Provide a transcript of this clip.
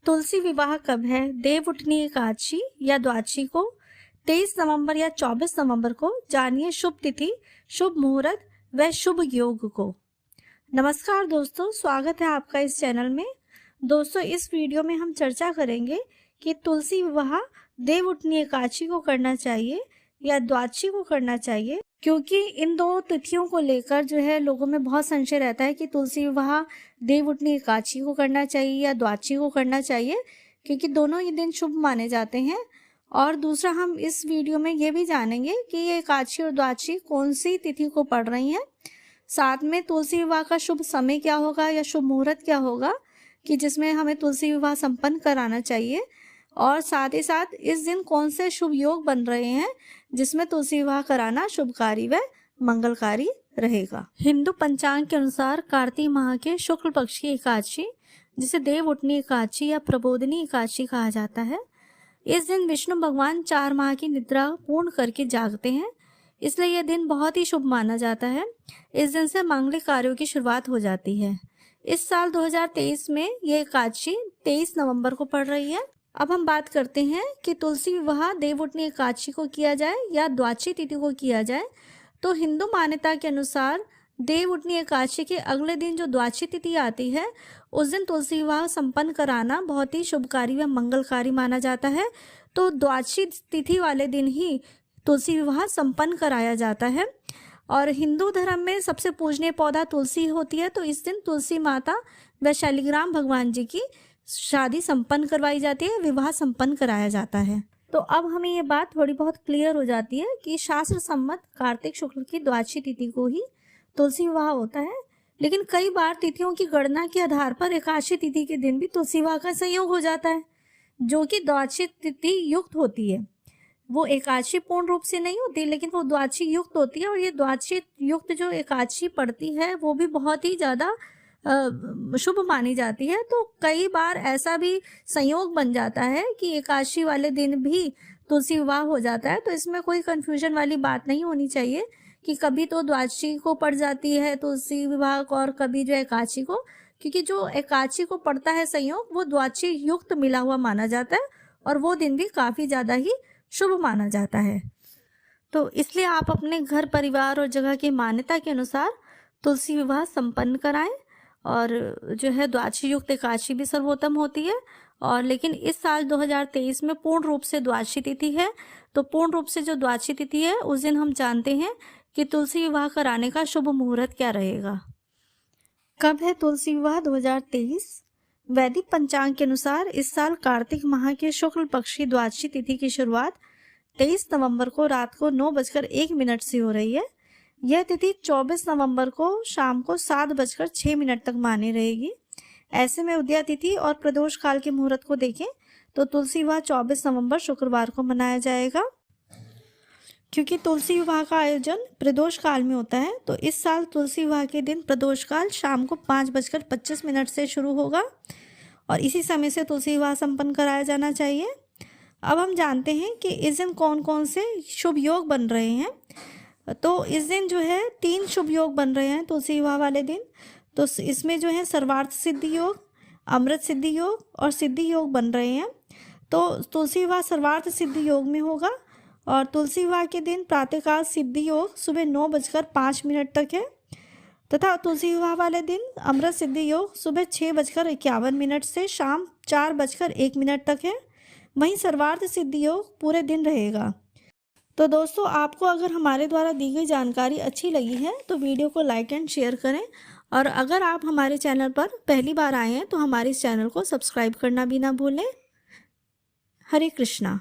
तुलसी विवाह कब है? देवउठनी एकादशी या द्वादशी को, 23 नवंबर या 24 नवंबर को। जानिए शुभ तिथि, शुभ मुहूर्त व शुभ योग को। नमस्कार दोस्तों, स्वागत है आपका इस चैनल में। दोस्तों, इस वीडियो में हम चर्चा करेंगे कि तुलसी विवाह देवउठनी एकादशी को करना चाहिए या द्वादशी को करना चाहिए, क्योंकि इन दो तिथियों को लेकर जो है लोगों में बहुत संशय रहता है कि तुलसी विवाह देवउठनी एकादशी को करना चाहिए या द्वादशी को करना चाहिए, क्योंकि दोनों ही दिन शुभ माने जाते हैं। और दूसरा, हम इस वीडियो में ये भी जानेंगे कि ये एकादशी और द्वादशी कौन सी तिथि को पड़ रही हैं। साथ में तुलसी विवाह का शुभ समय क्या होगा या शुभ मुहूर्त क्या होगा कि जिसमें हमें तुलसी विवाह संपन्न कराना चाहिए, और साथ ही साथ इस दिन कौन से शुभ योग बन रहे हैं जिसमें तुलसी विवाह कराना शुभकारी व मंगलकारी रहेगा। हिंदू पंचांग के अनुसार कार्तिक माह के शुक्ल पक्ष की एकादशी, जिसे देवउठनी एकादशी या प्रबोधिनी एकादशी कहा जाता है, इस दिन विष्णु भगवान 4 माह की निद्रा पूर्ण करके जागते हैं, इसलिए यह दिन बहुत ही शुभ माना जाता है। इस दिन से मांगलिक कार्यों की शुरुआत हो जाती है। इस साल 2023 में यह एकादशी 23 नवंबर को पड़ रही है। अब हम बात करते हैं कि तुलसी विवाह देवउठनी एकादशी को किया जाए या द्वादशी तिथि को किया जाए। तो हिंदू मान्यता के अनुसार देवउठनी एकादशी के अगले दिन जो द्वादशी तिथि आती है, उस दिन तुलसी विवाह संपन्न कराना बहुत ही शुभकारी व मंगलकारी माना जाता है। तो द्वादशी तिथि वाले दिन ही तुलसी विवाह संपन्न कराया जाता है। और हिंदू धर्म में सबसे पूजनीय पौधा तुलसी होती है, तो इस दिन तुलसी माता व शालिग्राम भगवान जी की शादी संपन्न करवाई जाती है, विवाह संपन्न कराया जाता है। तो अब हमें ये बात थोड़ी बहुत क्लियर हो जाती है कि शास्त्र सम्मत कार्तिक शुक्ल की द्वादशी तिथि को ही तुलसी विवाह होता है। लेकिन कई बार तिथियों की गणना के आधार पर एकादशी तिथि के दिन भी तुलसी विवाह का संयोग हो जाता है, जो कि द्वादशी तिथि युक्त होती है। वो एकादशी पूर्ण रूप से नहीं होती, लेकिन वो द्वादशी युक्त होती है। और ये द्वादशी युक्त जो एकादशी पड़ती है वो भी बहुत ही ज़्यादा शुभ मानी जाती है। तो कई बार ऐसा भी संयोग बन जाता है कि एकादशी वाले दिन भी तुलसी विवाह हो जाता है। तो इसमें कोई कंफ्यूजन वाली बात नहीं होनी चाहिए कि कभी तो द्वादशी को पड़ जाती है तुलसी विवाह और कभी जो एकादशी को, क्योंकि जो एकादशी को पड़ता है संयोग वो द्वादशी युक्त मिला हुआ माना जाता है और वो दिन भी काफ़ी ज़्यादा ही शुभ माना जाता है। तो इसलिए आप अपने घर परिवार और जगह की मान्यता के अनुसार तुलसी विवाह संपन्न कराएं। और जो है द्वादशी युक्त एकादशी भी सर्वोत्तम होती है। और लेकिन इस साल 2023 में पूर्ण रूप से द्वादशी तिथि है। तो पूर्ण रूप से जो द्वादशी तिथि है उस दिन हम जानते हैं कि तुलसी विवाह कराने का शुभ मुहूर्त क्या रहेगा। कब है तुलसी विवाह 2023? वैदिक पंचांग के अनुसार इस साल कार्तिक माह के शुक्ल पक्ष की द्वादशी तिथि की शुरुआत 23 नवंबर को रात को 9:01 से हो रही है। यह तिथि 24 नवंबर को शाम को 7:06 तक मानी रहेगी। ऐसे में उदया तिथि और प्रदोष काल के मुहूर्त को देखें तो तुलसी विवाह 24 नवंबर शुक्रवार को मनाया जाएगा। क्योंकि तुलसी विवाह का आयोजन प्रदोष काल में होता है, तो इस साल तुलसी विवाह के दिन प्रदोष काल शाम को 5:25 से शुरू होगा और इसी समय से तुलसी विवाह संपन्न कराया जाना चाहिए। अब हम जानते हैं कि इस दिन कौन कौन से शुभ योग बन रहे हैं। तो इस दिन जो है 3 शुभ योग बन रहे हैं तुलसी विवाह वाले दिन। तो इसमें जो है सर्वार्थ सिद्धि योग, अमृत सिद्धि योग और सिद्धि योग बन रहे हैं। तो तुलसी विवाह सर्वार्थ सिद्धि योग में होगा और तुलसी विवाह के दिन प्रातःकाल सिद्धि योग सुबह 9:05 तक है, तथा तुलसी विवाह वाले दिन अमृत सिद्धि योग सुबह 6:51 से शाम 4:01 तक है। वहीं सर्वार्थ सिद्धि योग पूरे दिन रहेगा। तो दोस्तों, आपको अगर हमारे द्वारा दी गई जानकारी अच्छी लगी है तो वीडियो को लाइक एंड शेयर करें। और अगर आप हमारे चैनल पर पहली बार आए हैं तो हमारे इस चैनल को सब्सक्राइब करना भी ना भूलें। हरे कृष्णा।